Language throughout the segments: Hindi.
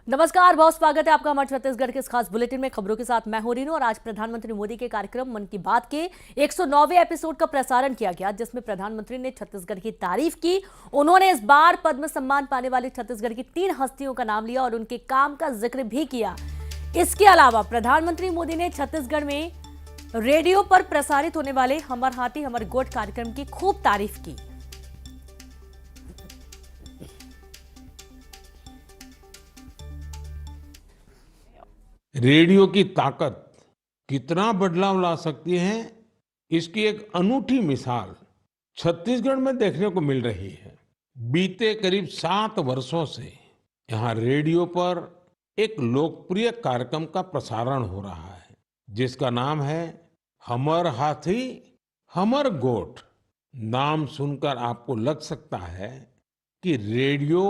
नमस्कार, बहुत स्वागत है आपका हमारे छत्तीसगढ़ के इस खास बुलेटिन में। खबरों के साथ मैं हो रीनू और आज प्रधानमंत्री मोदी के कार्यक्रम मन की बात के 109वें एपिसोड का प्रसारण किया गया, जिसमें प्रधानमंत्री ने छत्तीसगढ़ की तारीफ की। उन्होंने इस बार पद्म सम्मान पाने वाली छत्तीसगढ़ की 3 हस्तियों का नाम लिया और उनके काम का जिक्र भी किया। इसके अलावा प्रधानमंत्री मोदी ने छत्तीसगढ़ में रेडियो पर प्रसारित होने वाले हमर हाथी हमर गोठ कार्यक्रम की खूब तारीफ की। रेडियो की ताकत कितना बदलाव ला सकती है, इसकी एक अनूठी मिसाल छत्तीसगढ़ में देखने को मिल रही है। बीते करीब 7 वर्षों से यहाँ रेडियो पर एक लोकप्रिय कार्यक्रम का प्रसारण हो रहा है, जिसका नाम है हमर हाथी हमर गोठ। नाम सुनकर आपको लग सकता है कि रेडियो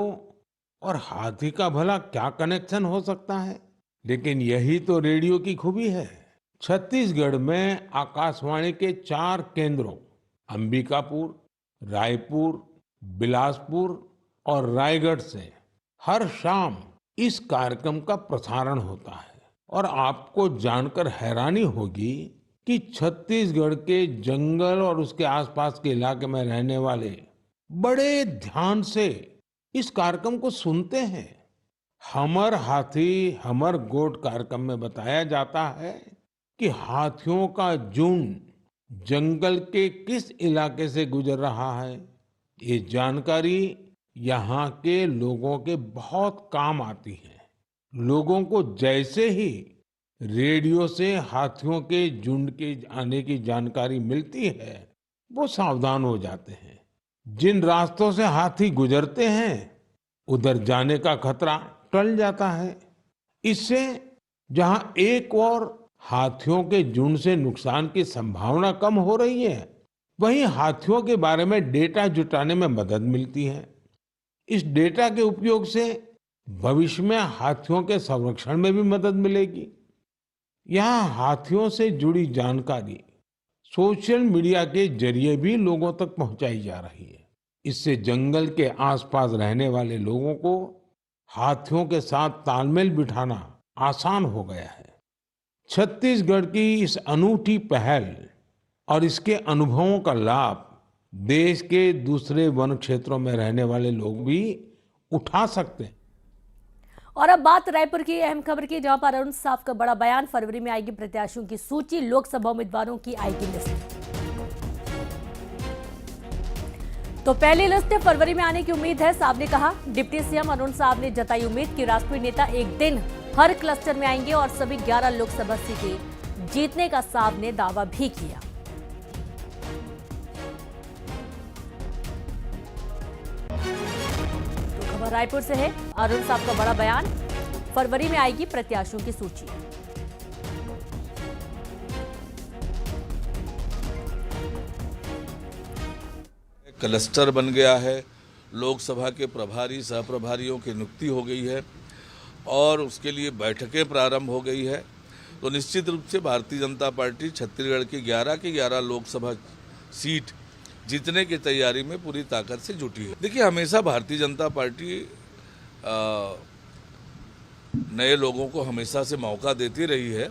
और हाथी का भला क्या कनेक्शन हो सकता है, लेकिन यही तो रेडियो की खूबी है। छत्तीसगढ़ में आकाशवाणी के 4 केंद्रों अंबिकापुर, रायपुर, बिलासपुर और रायगढ़ से हर शाम इस कार्यक्रम का प्रसारण होता है। और आपको जानकर हैरानी होगी कि छत्तीसगढ़ के जंगल और उसके आसपास के इलाके में रहने वाले बड़े ध्यान से इस कार्यक्रम को सुनते हैं। हमर हाथी हमर गोठ कार्यक्रम में बताया जाता है कि हाथियों का झुंड जंगल के किस इलाके से गुजर रहा है। ये जानकारी यहाँ के लोगों के बहुत काम आती है। लोगों को जैसे ही रेडियो से हाथियों के झुंड के आने की जानकारी मिलती है, वो सावधान हो जाते हैं। जिन रास्तों से हाथी गुजरते हैं, उधर जाने का खतरा टल जाता है। इससे जहां एक और हाथियों के झुंड से नुकसान की संभावना कम हो रही है, वहीं हाथियों के बारे में डेटा जुटाने में मदद मिलती है। इस डेटा के उपयोग से भविष्य में हाथियों के संरक्षण में भी मदद मिलेगी। यहाँ हाथियों से जुड़ी जानकारी सोशल मीडिया के जरिए भी लोगों तक पहुंचाई जा रही है। इससे जंगल के आसपास रहने वाले लोगों को हाथियों के साथ तालमेल बिठाना आसान हो गया है। छत्तीसगढ़ की इस अनूठी पहल और इसके अनुभवों का लाभ देश के दूसरे वन क्षेत्रों में रहने वाले लोग भी उठा सकते हैं। और अब बात रायपुर की अहम खबर की, जहां पर अरुण साफ का बड़ा बयान। फरवरी में आएगी प्रत्याशियों की सूची, लोकसभा उम्मीदवारों की आएगी लिस्ट। तो पहली लिस्ट फरवरी में आने की उम्मीद है, साहब ने कहा। डिप्टी सीएम अरुण साहब ने जताई उम्मीद कि राष्ट्रीय नेता एक दिन हर क्लस्टर में आएंगे और सभी 11 लोकसभा सीटें जीतने का साहब ने दावा भी किया। तो खबर रायपुर से है, अरुण साहब का बड़ा बयान। फरवरी में आएगी प्रत्याशियों की सूची। क्लस्टर बन गया है, लोकसभा के प्रभारी सहप्रभारियों की नियुक्ति हो गई है और उसके लिए बैठकें प्रारंभ हो गई है। तो निश्चित रूप से भारतीय जनता पार्टी छत्तीसगढ़ की 11 की 11 लोकसभा सीट जीतने की तैयारी में पूरी ताकत से जुटी है। देखिए, हमेशा भारतीय जनता पार्टी नए लोगों को हमेशा से मौका देती रही है,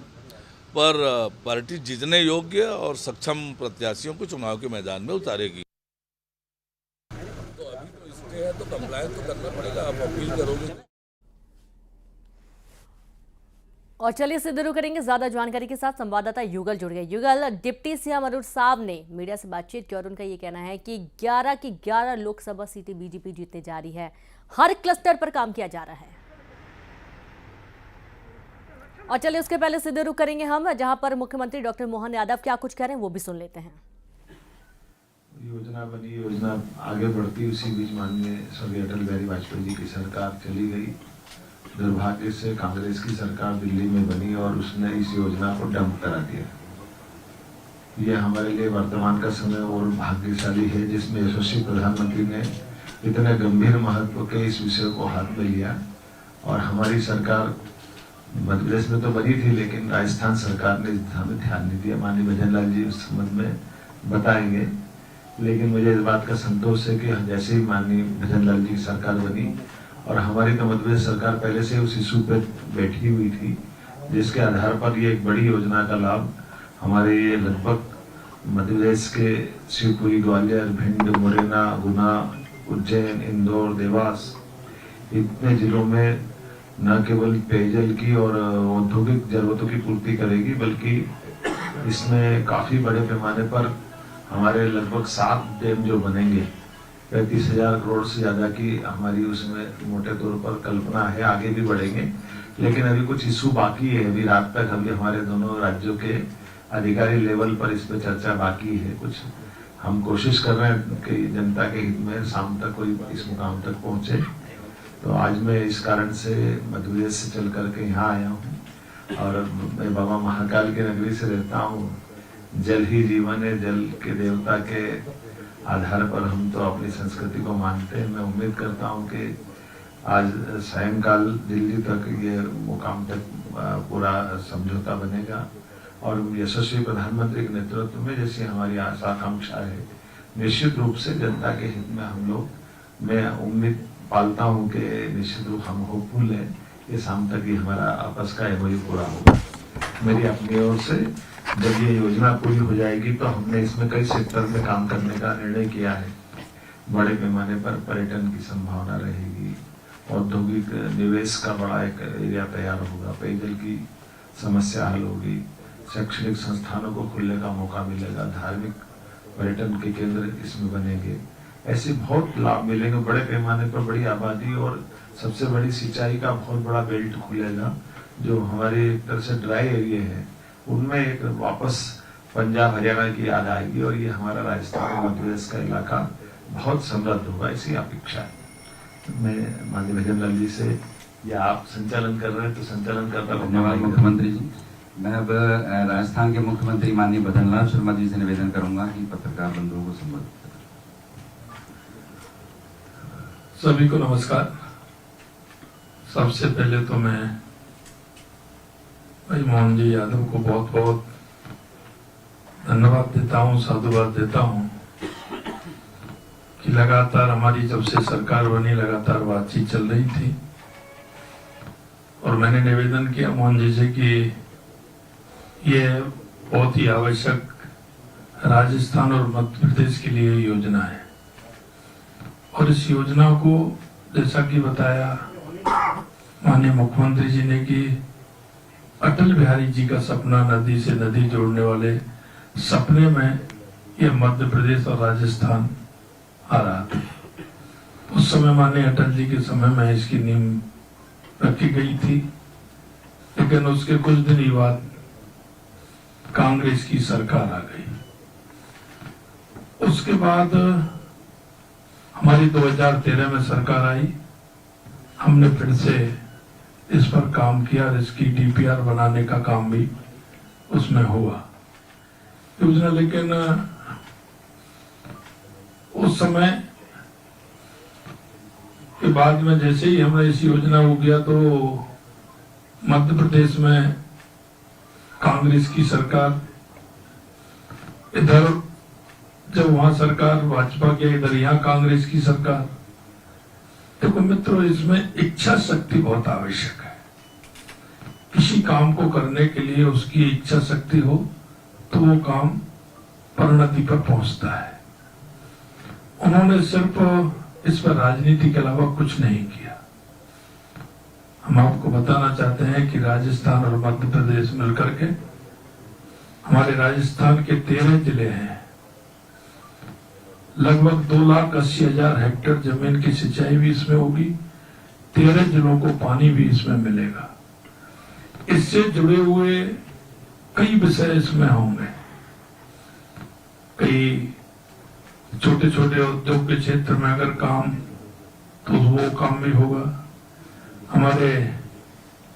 पर पार्टी जीतने योग्य और सक्षम प्रत्याशियों को चुनाव के मैदान में उतारेगी। तो कंप्लायंस तो करना पड़ेगा, आप अपील करोगे। और चलिए सीधे शुरू करेंगे ज्यादा जानकारी के साथ। संवाददाता युगल जुड़ गए। युगल, डिप्टी सीएम अरुण साहब ने मीडिया से बातचीत की और उनका ये कहना है कि 11 की 11 लोकसभा सीटें बीजेपी जीतने जा रही है। हर क्लस्टर पर काम किया जा रहा है। और चलिए उसके पहले सीधे रुख करेंगे हम, जहां पर मुख्यमंत्री डॉक्टर मोहन यादव क्या कुछ कह रहे हैं वो भी सुन लेते हैं। योजना बनी, योजना आगे बढ़ती, उसी बीच माननीय स्वर्गीय अटल बिहारी वाजपेयी जी की सरकार चली गई। दुर्भाग्य से कांग्रेस की सरकार दिल्ली में बनी और उसने इस योजना को डंप करा दिया। ये हमारे लिए वर्तमान का समय और भाग्यशाली है, जिसमें यशस्वी प्रधानमंत्री ने इतने गंभीर महत्व के इस विषय को हाथ में लिया। और हमारी सरकार मध्य प्रदेश में तो बनी थी, लेकिन राजस्थान सरकार ने हमें ध्यान नहीं दिया। माननीय भजन लाल जी उस संबंध में बताएंगे, लेकिन मुझे इस बात का संतोष है कि जैसे ही माननीय भजन लाल जी की सरकार बनी और हमारी तो मध्य प्रदेश सरकार पहले से उस इशू पे बैठी हुई थी, जिसके आधार पर ये एक बड़ी योजना का लाभ हमारे ये लगभग मध्य प्रदेश के शिवपुरी, ग्वालियर, भिंड, मुरैना, गुना, उज्जैन, इंदौर, देवास इतने जिलों में न केवल पेयजल की और औद्योगिक जरूरतों की पूर्ति करेगी, बल्कि इसमें काफी बड़े पैमाने पर हमारे लगभग 7 डैम जो बनेंगे, 35,000 करोड़ से ज्यादा की हमारी उसमें मोटे तौर पर कल्पना है। आगे भी बढ़ेंगे, लेकिन अभी कुछ इशू बाकी है। अभी रात तक अभी हमारे दोनों राज्यों के अधिकारी लेवल पर इस पर चर्चा बाकी है। कुछ हम कोशिश कर रहे हैं कि जनता के हित में शाम तक कोई इस मुकाम तक पहुंचे। तो आज मैं इस कारण से मध्य प्रदेश से चल करके यहाँ आया हूँ और मैं बाबा महाकाल की नगरी से रहता हूँ। जल ही जीवन है, जल के देवता के आधार पर हम तो अपनी संस्कृति को मानते हैं। मैं उम्मीद करता हूँ कि आज सायंकाल दिल्ली तक ये मुकाम तक पूरा समझौता बनेगा और यशस्वी प्रधानमंत्री के नेतृत्व में जैसी हमारी आशा आकांक्षा है, निश्चित रूप से जनता के हित में हम लोग, मैं उम्मीद पालता हूँ कि निश्चित रूप हम होपफुल हैं कि शाम तक ही हमारा आपस का एमओयू पूरा होगा। मेरी अपनी ओर से जब ये योजना पूरी हो जाएगी तो हमने इसमें कई सेक्टर में काम करने का निर्णय किया है। बड़े पैमाने पर पर्यटन की संभावना रहेगी, औद्योगिक निवेश का बड़ा एक एरिया तैयार होगा, पेयजल की समस्या हल होगी, शैक्षणिक संस्थानों को खुलने का मौका मिलेगा, धार्मिक पर्यटन के केंद्र इसमें बनेंगे। ऐसे बहुत लाभ मिलेंगे बड़े पैमाने पर। बड़ी आबादी और सबसे बड़ी सिंचाई का बहुत बड़ा बेल्ट खुलेगा, जो हमारे एक तरह से ड्राई एरिया है, उनमें एक वापस पंजाब हरियाणा की याद आएगी और ये हमारा राजस्थान और मध्य प्रदेश का इलाका बहुत समृद्ध होगा, ऐसी अपेक्षा है। मैं माननीय भजन लाल जी से, या आप संचालन कर रहे हैं तो संचालन करता। धन्यवाद मुख्यमंत्री जी। मैं अब राजस्थान के मुख्यमंत्री माननीय भजन लाल शर्मा जी से निवेदन करूंगा कि पत्रकार बंधुओं को संबोधित करें। सभी को नमस्कार। सबसे पहले तो मैं भाई मोहन जी यादव को बहुत बहुत धन्यवाद देता हूँ, साधुवाद देता हूँ कि लगातार हमारी जब से सरकार बनी लगातार बातचीत चल रही थी और मैंने निवेदन किया मोहन जी से कि ये बहुत ही आवश्यक राजस्थान और मध्य प्रदेश के लिए योजना है और इस योजना को जैसा कि बताया माननीय मुख्यमंत्री जी ने कि अटल बिहारी जी का सपना नदी से नदी जोड़ने वाले सपने में यह मध्य प्रदेश और राजस्थान आ रहा था। उस समय माननीय अटल जी के समय में इसकी नींव रखी गई थी, लेकिन उसके कुछ दिन ही बाद कांग्रेस की सरकार आ गई। उसके बाद हमारी 2013 में सरकार आई, हमने फिर से इस पर काम किया और इसकी डीपीआर बनाने का काम भी उसमें हुआ योजना। लेकिन उस समय के बाद में जैसे ही हमने इस योजना को किया तो मध्य प्रदेश में कांग्रेस की सरकार, इधर जब वहां सरकार भाजपा के, इधर यहाँ कांग्रेस की सरकार। देखो मित्रों, इसमें इच्छा शक्ति बहुत आवश्यक है। किसी काम को करने के लिए उसकी इच्छा शक्ति हो तो वो काम परिणति पर पहुंचता है। उन्होंने सिर्फ इस पर राजनीति के अलावा कुछ नहीं किया। हम आपको बताना चाहते हैं कि राजस्थान और मध्य प्रदेश मिलकर के हमारे राजस्थान के 13 जिले हैं। लगभग 2,80,000 हेक्टेयर जमीन की सिंचाई भी इसमें होगी। 13 जिलों को पानी भी इसमें मिलेगा। इससे जुड़े हुए कई विषय इसमें होंगे। कई छोटे छोटे उद्योग के क्षेत्र में अगर काम, तो वो काम भी होगा। हमारे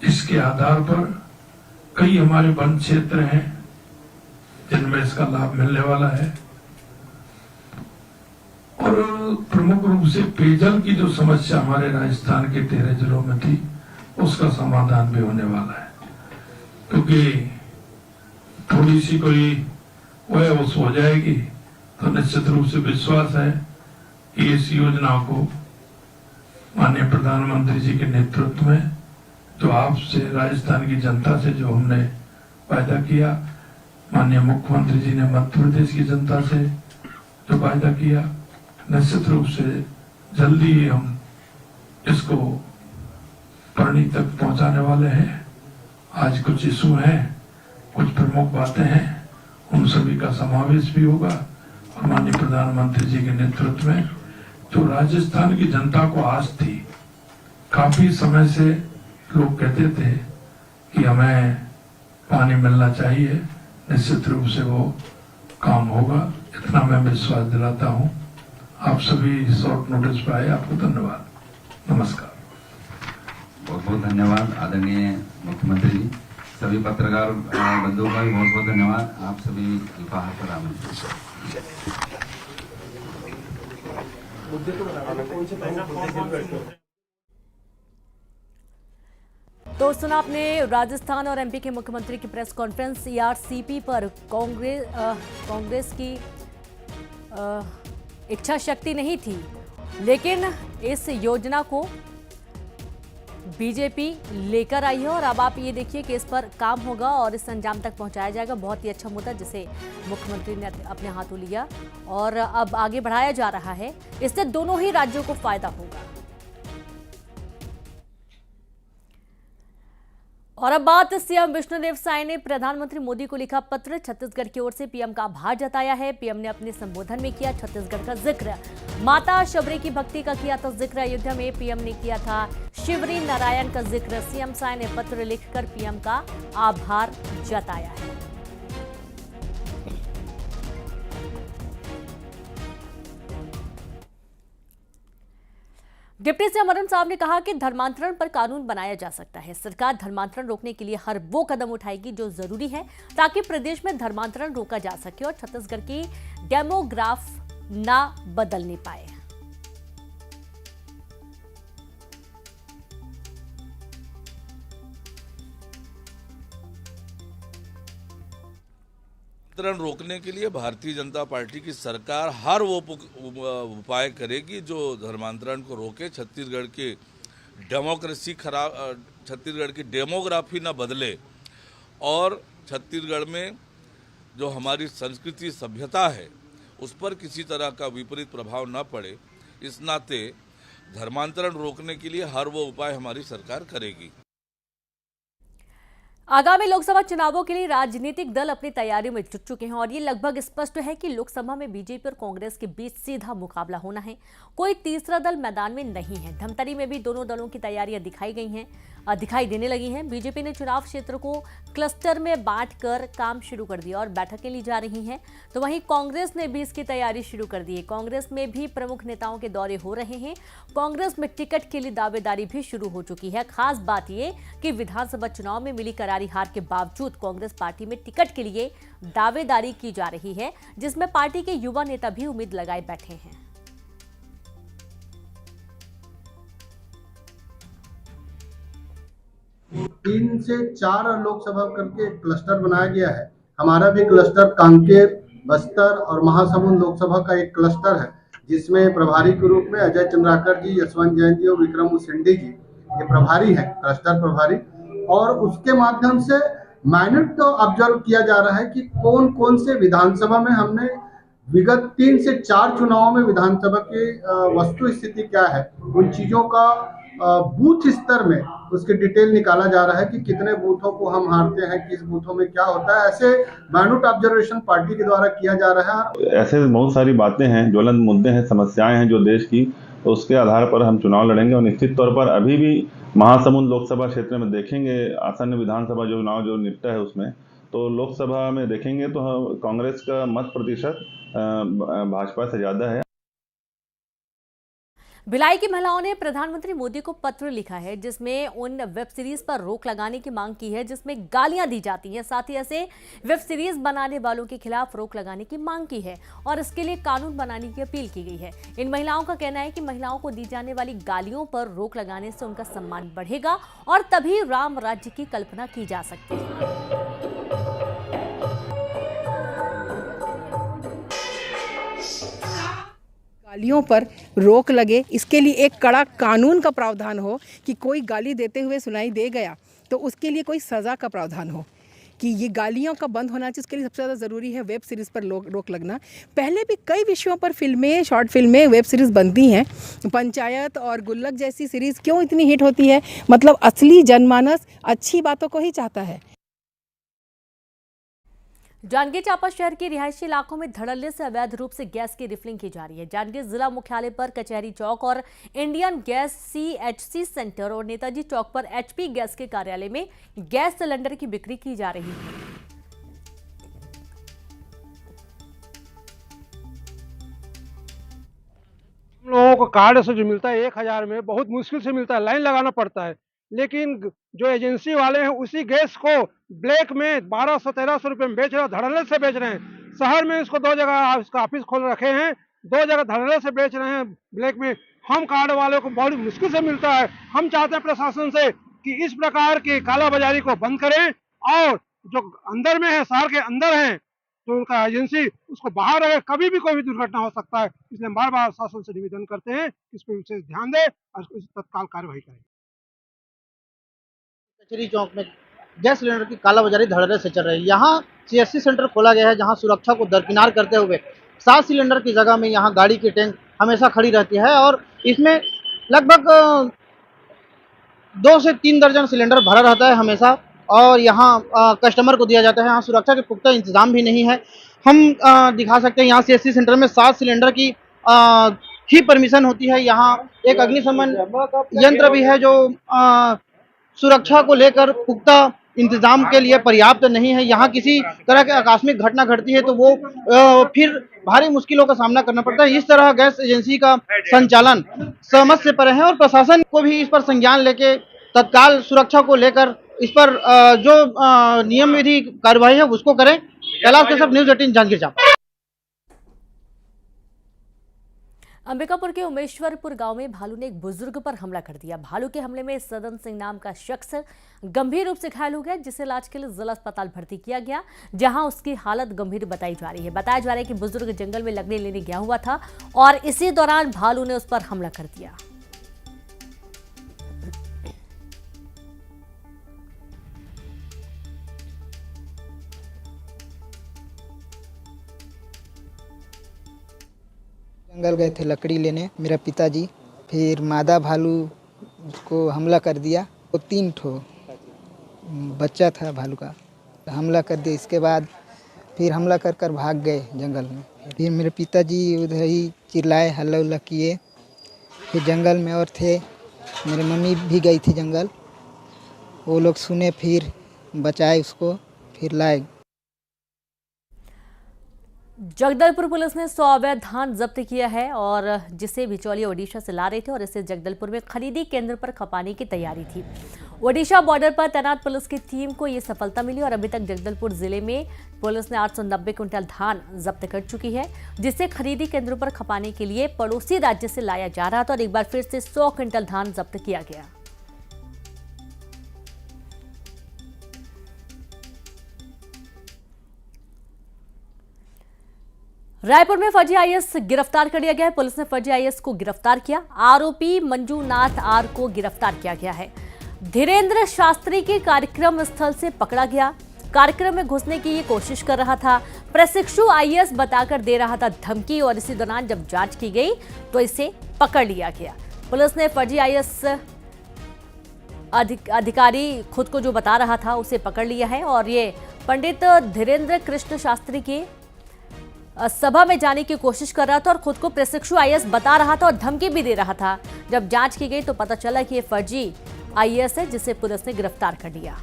इसके आधार पर कई हमारे वन क्षेत्र हैं जिनमें इसका लाभ मिलने वाला है और प्रमुख रूप से पेयजल की जो समस्या हमारे राजस्थान के 13 जिलों में थी उसका समाधान भी होने वाला है। क्योंकि थोड़ी सी कोई वह उस हो जाएगी तो निश्चित रूप से विश्वास है कि इस योजना को माननीय प्रधानमंत्री जी के नेतृत्व में जो आपसे, राजस्थान की जनता से जो हमने वायदा किया, माननीय मुख्यमंत्री जी ने मध्य प्रदेश की जनता से जो वायदा किया, निश्चित रूप से जल्दी ही हम इसको परिणति तक पहुंचाने वाले हैं। आज कुछ इशू हैं, कुछ प्रमुख बातें हैं, उन सभी का समावेश भी होगा और माननीय प्रधानमंत्री जी के नेतृत्व में जो राजस्थान की जनता को आस थी, काफी समय से लोग कहते थे कि हमें पानी मिलना चाहिए, निश्चित रूप से वो काम होगा, इतना मैं विश्वास दिलाता हूँ। आप सभी शॉर्ट नोटिस पर आए, आपको धन्यवाद, नमस्कार। बहुत बहुत धन्यवाद आदरणीय मुख्यमंत्री जी। सभी पत्रकार बंधुओं का भी बहुत बहुत धन्यवाद। आप सभी अल्पाहार पर आमंत्रित। तो सुना आपने राजस्थान और एमपी के मुख्यमंत्री की प्रेस कॉन्फ्रेंस। ईआरसीपी पर कांग्रेस की इच्छा शक्ति नहीं थी, लेकिन इस योजना को बीजेपी लेकर आई है और अब आप ये देखिए कि इस पर काम होगा और इस अंजाम तक पहुंचाया जाएगा। बहुत ही अच्छा मुद्दा जिसे मुख्यमंत्री ने अपने हाथों लिया और अब आगे बढ़ाया जा रहा है। इससे दोनों ही राज्यों को फायदा होगा। और अब बात सीएम विष्णुदेव साय ने प्रधानमंत्री मोदी को लिखा पत्र। छत्तीसगढ़ की ओर से पीएम का आभार जताया है। पीएम ने अपने संबोधन में किया छत्तीसगढ़ का जिक्र, माता शबरी की भक्ति का किया था जिक्र। अयोध्या में पीएम ने किया था शिवरी नारायण का जिक्र। सीएम साय ने पत्र लिखकर पीएम का आभार जताया है। डिप्टी सीएम अरुण साहब ने कहा कि धर्मांतरण पर कानून बनाया जा सकता है। सरकार धर्मांतरण रोकने के लिए हर वो कदम उठाएगी जो जरूरी है ताकि प्रदेश में धर्मांतरण रोका जा सके और छत्तीसगढ़ की डेमोग्राफ ना बदलने पाए। धर्मांतरण रोकने के लिए भारतीय जनता पार्टी की सरकार हर वो उपाय करेगी जो धर्मांतरण को रोके, छत्तीसगढ़ की डेमोक्रेसी खराब, छत्तीसगढ़ की डेमोग्राफी ना बदले और छत्तीसगढ़ में जो हमारी संस्कृति सभ्यता है उस पर किसी तरह का विपरीत प्रभाव न पड़े। इस नाते धर्मांतरण रोकने के लिए हर वो उपाय हमारी सरकार करेगी। आगामी लोकसभा चुनावों के लिए राजनीतिक दल अपनी तैयारियों में जुट चुके हैं और ये लगभग स्पष्ट है कि लोकसभा में बीजेपी और कांग्रेस के बीच सीधा मुकाबला होना है। कोई तीसरा दल मैदान में नहीं है। धमतरी में भी दोनों दलों की तैयारियां दिखाई देने लगी हैं। बीजेपी ने चुनाव क्षेत्र को क्लस्टर में बांटकर काम शुरू कर दिया और बैठकें ली जा रही हैं, तो वहीं कांग्रेस ने भी इसकी तैयारी शुरू कर दी है। कांग्रेस में भी प्रमुख नेताओं के दौरे हो रहे हैं। कांग्रेस में टिकट के लिए दावेदारी भी शुरू हो चुकी है। खास बात यह कि विधानसभा चुनाव में मिली करारी हार के बावजूद कांग्रेस पार्टी में टिकट के लिए दावेदारी की जा रही है, जिसमें पार्टी के युवा नेता भी उम्मीद लगाए बैठे हैं। तीन से चार लोकसभा करके एक क्लस्टर बनाया गया है। हमारा भी क्लस्टर कांकेर, बस्तर और महासमुंद लोकसभा का एक क्लस्टर है, जिसमें प्रभारी के रूप में अजय चंद्राकर जी, यशवंत जैन जी और विक्रम उसेंडी जी ये प्रभारी हैं, क्लस्टर प्रभारी। और उसके माध्यम से माइनट तो ऑब्जर्व किया जा रहा है कि कौन कौन से विधानसभा में हमने विगत 3 से 4 चुनावों में विधानसभा की वस्तु स्थिति क्या है, उन चीजों का बूथ स्तर में उसके डिटेल निकाला जा रहा है कि कितने बूथों को हम हारते हैं, किस बूथों में क्या होता है। ऐसे माइन्यूट ऑब्जर्वेशन पार्टी के द्वारा किया जा रहा है। ऐसे बहुत सारी बातें हैं, ज्वलंत मुद्दे हैं, समस्याएं हैं जो देश की, तो उसके आधार पर हम चुनाव लड़ेंगे। और निश्चित तौर पर अभी भी महासमुंद लोकसभा क्षेत्र में देखेंगे, आसन्न विधानसभा जो चुनाव जो निपटा है उसमें, तो लोकसभा में देखेंगे तो कांग्रेस का मत प्रतिशत भाजपा से ज्यादा है। भिलाई की महिलाओं ने प्रधानमंत्री मोदी को पत्र लिखा है, जिसमें उन वेब सीरीज पर रोक लगाने की मांग की है जिसमें गालियां दी जाती हैं। साथ ही ऐसे वेब सीरीज बनाने वालों के खिलाफ रोक लगाने की मांग की है और इसके लिए कानून बनाने की अपील की गई है। इन महिलाओं का कहना है कि महिलाओं को दी जाने वाली गालियों पर रोक लगाने से उनका सम्मान बढ़ेगा और तभी राम राज्य की कल्पना की जा सकती है। गालियों पर रोक लगे, इसके लिए एक कड़ा कानून का प्रावधान हो कि कोई गाली देते हुए सुनाई दे गया तो उसके लिए कोई सज़ा का प्रावधान हो, कि ये गालियों का बंद होना चाहिए। इसके लिए सबसे ज़्यादा ज़रूरी है वेब सीरीज़ पर रोक लगना। पहले भी कई विषयों पर फिल्में, शॉर्ट फिल्में, वेब सीरीज़ बनती हैं। पंचायत और गुल्लक जैसी सीरीज़ क्यों इतनी हिट होती है? मतलब असली जनमानस अच्छी बातों को ही चाहता है। जांजगीर चांपा शहर के रिहायशी इलाकों में धड़ल्ले से अवैध रूप से गैस की रिफिलिंग की जा रही है। जांजगीर जिला मुख्यालय पर कचहरी चौक और इंडियन गैस CHC सेंटर और नेताजी चौक पर HP गैस के कार्यालय में गैस सिलेंडर की बिक्री की जा रही है। हम लोगों को कार्ड से जो मिलता है 1000 में बहुत मुश्किल से मिलता है, लाइन लगाना पड़ता है। लेकिन जो एजेंसी वाले हैं उसी गैस को ब्लैक में 1200-1300 रुपये में बेच रहे हैं, धड़ल्ले से बेच रहे हैं। शहर में इसको 2 जगह इसका ऑफिस खोल रखे हैं, 2 जगह धड़ल्ले से बेच रहे हैं ब्लैक में। हम कार्ड वाले को बहुत मुश्किल से मिलता है। हम चाहते हैं प्रशासन से कि इस प्रकार की कालाबाजारी को बंद करें और जो अंदर में है, शहर के अंदर है तो उनका एजेंसी उसको बाहर रहे। कभी भी कोई भी दुर्घटना हो सकता है, इसलिए हम बार बार शासन से निवेदन करते हैं कि इस पर विशेष ध्यान दें और इस तत्काल कार्रवाई करें। कचहरी चौक में गैस सिलेंडर की कालाबाजारी धड़ल्ले से चल रही है। यहाँ CHC सेंटर खोला गया है, जहाँ सुरक्षा को दरकिनार करते हुए 7 सिलेंडर की जगह में यहाँ गाड़ी की टैंक हमेशा खड़ी रहती है और इसमें लगभग 2 से 3 दर्जन सिलेंडर भरा रहता है हमेशा और यहाँ कस्टमर को दिया जाता है। यहाँ सुरक्षा के पुख्ता इंतजाम भी नहीं है। हम दिखा सकते हैं यहाँ CHC सेंटर में 7 सिलेंडर की ही परमिशन होती है। यहाँ एक अग्निशमन यंत्र भी है जो सुरक्षा को लेकर पुख्ता इंतजाम के लिए पर्याप्त नहीं है। यहाँ किसी तरह की आकस्मिक घटना घटती है तो वो फिर भारी मुश्किलों का सामना करना पड़ता है। इस तरह गैस एजेंसी का संचालन समझ से परे है और प्रशासन को भी इस पर संज्ञान लेके तत्काल सुरक्षा को लेकर इस पर जो नियम विधि कार्रवाई है उसको करें। कैलाश कश्यप, न्यूज़ 18 जांजगीर चांपा। अंबिकापुर के उमेश्वरपुर गांव में भालू ने एक बुजुर्ग पर हमला कर दिया। भालू के हमले में सदन सिंह नाम का शख्स गंभीर रूप से घायल हो गया, जिसे इलाज के लिए जिला अस्पताल भर्ती किया गया, जहां उसकी हालत गंभीर बताई जा रही है। बताया जा रहा है कि बुजुर्ग जंगल में लगने लेने गया हुआ था और इसी दौरान भालू ने उस पर हमला कर दिया। जंगल गए थे लकड़ी लेने मेरा पिताजी, फिर मादा भालू उसको हमला कर दिया। वो 3 ठो बच्चा था भालू का, हमला कर दिया। इसके बाद फिर हमला कर कर भाग गए जंगल में। फिर मेरे पिताजी उधर ही चिल्लाए, हल्ला उल्ला किए। फिर जंगल में और थे, मेरी मम्मी भी गई थी जंगल, वो लोग सुने, फिर बचाए उसको, फिर लाए। जगदलपुर पुलिस ने 100 अवैध धान जब्त किया है और जिसे बिचौलिया ओडिशा से ला रहे थे और इसे जगदलपुर में खरीदी केंद्र पर खपाने की तैयारी थी। ओडिशा बॉर्डर पर तैनात पुलिस की टीम को ये सफलता मिली और अभी तक जगदलपुर जिले में पुलिस ने 890 क्विंटल धान जब्त कर चुकी है, जिसे खरीदी केंद्रों पर खपाने के लिए पड़ोसी राज्य से लाया जा रहा था और एक बार फिर से 100 क्विंटल धान जब्त किया गया। रायपुर में फर्जी IAS गिरफ्तार कर लिया गया है। पुलिस ने फर्जी IAS को गिरफ्तार किया। आरोपी मंजूनाथ R को गिरफ्तार किया गया है। धीरेन्द्र शास्त्री के कार्यक्रम स्थल से पकड़ा गया। कार्यक्रम में घुसने की ये कोशिश कर रहा था। प्रशिक्षु IAS बताकर दे रहा था धमकी और इसी दौरान जब जांच की गई तो इसे पकड़ लिया गया। पुलिस ने फर्जी IAS अधिकारी खुद को जो बता रहा था उसे पकड़ लिया है और ये पंडित धीरेन्द्र कृष्ण शास्त्री के सभा में जाने की कोशिश कर रहा था और खुद को प्रशिक्षु IAS बता रहा था और धमकी भी दे रहा था। जब जांच की गई तो पता चला कि ये फर्जी IAS है, जिसे पुलिस ने गिरफ्तार कर लिया।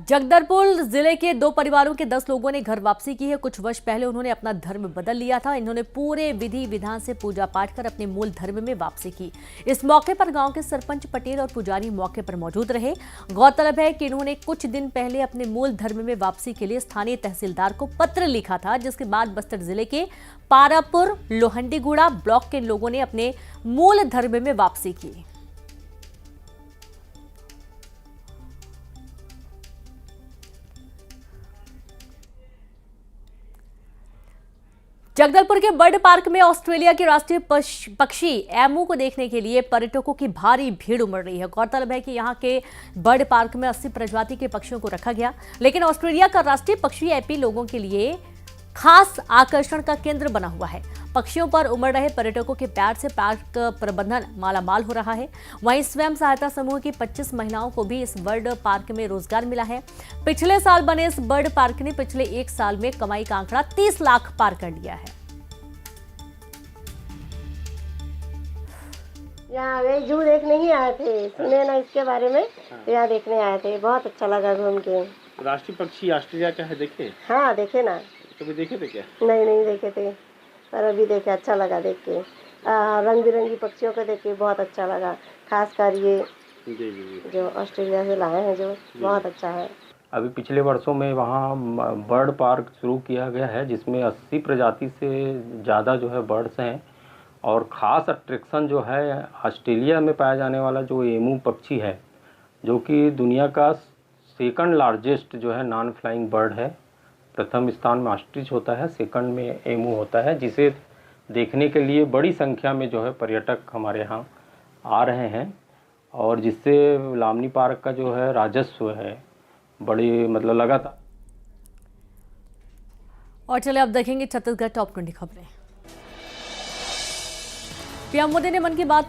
जगदलपुर जिले के 2 परिवारों के 10 लोगों ने घर वापसी की है। कुछ वर्ष पहले उन्होंने अपना धर्म बदल लिया था। इन्होंने पूरे विधि विधान से पूजा पाठ कर अपने मूल धर्म में वापसी की। इस मौके पर गांव के सरपंच पटेल और पुजारी मौके पर मौजूद रहे। गौरतलब है कि इन्होंने कुछ दिन पहले अपने मूल धर्म में वापसी के लिए स्थानीय तहसीलदार को पत्र लिखा था, जिसके बाद बस्तर जिले के पारापुर लोहंडीगुड़ा ब्लॉक के लोगों ने अपने मूल धर्म में वापसी की। जगदलपुर के बर्ड पार्क में ऑस्ट्रेलिया के राष्ट्रीय पक्षी एमू को देखने के लिए पर्यटकों की भारी भीड़ उमड़ रही है। गौरतलब है कि यहां के बर्ड पार्क में 80 प्रजाति के पक्षियों को रखा गया, लेकिन ऑस्ट्रेलिया का राष्ट्रीय पक्षी एपी लोगों के लिए खास आकर्षण का केंद्र बना हुआ है। पक्षियों पर उमड़ रहे पर्यटकों के प्यार से पार्क प्रबंधन मालामाल हो रहा है। वहीं स्वयं सहायता समूह की 25 महिलाओं को भी इस बर्ड पार्क में रोजगार मिला है। पिछले साल बने इस बर्ड पार्क ने पिछले एक साल में कमाई का आंकड़ा 30 लाख पार कर लिया है। यहाँ वे जू देखने ही आए थे, सुने ना इसके बारे में, तो यहाँ देखने आए थे। बहुत अच्छा लगा घूम के। राष्ट्रीय पक्षी ऑस्ट्रेलिया का है, देखे? हाँ देखे ना। कभी देखे थे क्या? नहीं देखे थे, पर अभी देखे, अच्छा लगा देख के। रंग बिरंगी पक्षियों को देख के बहुत अच्छा लगा, खासकर ये जो ऑस्ट्रेलिया से लाए हैं, जो बहुत अच्छा है। अभी पिछले वर्षों में वहाँ बर्ड पार्क शुरू किया गया है, जिसमें 80 प्रजाति से ज़्यादा जो है बर्ड्स हैं, और ख़ास अट्रैक्शन जो है ऑस्ट्रेलिया में पाया जाने वाला जो एमू पक्षी है, जो कि दुनिया का सेकंड लार्जेस्ट जो है नॉन फ्लाइंग बर्ड है। प्रथम स्थान में ऑस्ट्रिच होता है, सेकंड में एमू होता है, जिसे देखने के लिए बड़ी संख्या में जो है पर्यटक हमारे यहाँ आ रहे हैं, और जिससे लामनी पार्क का जो है राजस्व है बड़ी मतलब लगातार। और चले अब देखेंगे छत्तीसगढ़ टॉप 20 खबरें। पीएम मोदी ने मन की बात